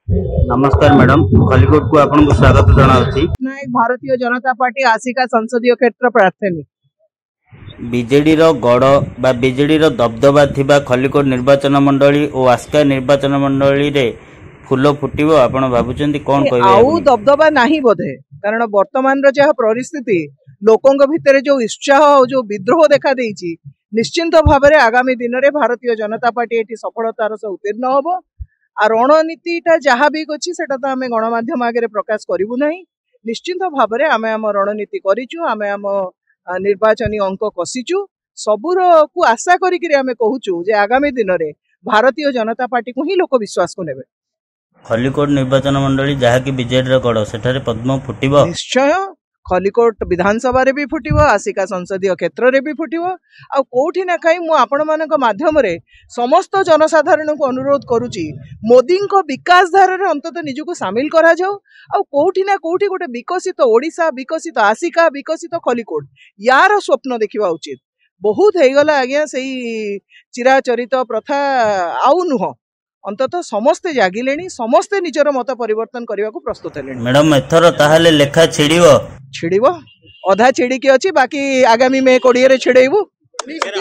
नमस्कार मैडम, खलिकोट को आपन को स्वागत जनाउछि। नायक भारतीय जनता पार्टी आसिका संसदीय क्षेत्र प्रार्थनी बीजेडी रो गड़ बा बीजेडी रो दबदबा थिबा खलिकोट निर्वाचन मंडली और आस्का निर्वाचन मंडली रे फूल फुटिबो आपण भाबुचंती कोन कहबे? आउ दबदबा नाही बोधे, कारण वर्तमान रो जहा परिस्थिति लोकंग भितरे जो उत्साह जो विद्रोह देखा देइछि, निश्चिंत भाबरे आगामी दिन रे भारतीय जनता पार्टी एटी सफलतार से उत्तीर्ण होबो। आ रणनीतिटा जहाँ भी अच्छी से आम गणमाध्यम आगे प्रकाश करूँ ना। निश्चिंत भाव में आम आम रणनीति करूँ, आम आम निर्वाचनी अंक कषिचु सबूर को आशा करें कहूँ जे आगामी दिन में भारतीय जनता पार्टी को ही लोक विश्वास को नेबे। खलिकोट निर्वाचन मंडली जहाँ की बीजेडी गड़ सेठारे पद्म फुटिबो निश्चय। खलिकोट विधानसभा रे भी फुटिबो, आसिका संसदीय क्षेत्र रे भी फुटिबो। आ कोठी ना कहीं मु आपण मानक माध्यम रे समस्त जनसाधारण को अनुरोध करूची, मोदी को विकास धारा रे अंतत निजको सामिल करा जाओ। आ कोठी ना कोठी गोटे विकसित ओडिशा, विकसित आसिका, विकसित खलिकोट यार स्वप्न देखिबा उचित। बहुत हे गला आज्ञा सेही चिराचरित प्रथा आउ नुह, अंततः समस्ते जागिलेनी, समस्ते निजर मत परिवर्तन करने को प्रस्तुत हेलेनी। मैडम एथर ताहाले लेखा छिड़िबो छिड़िबो अधा छिड़िकी अच्छी, बाकी आगामी मे 20 रे छिड़ेबू। निश्चित।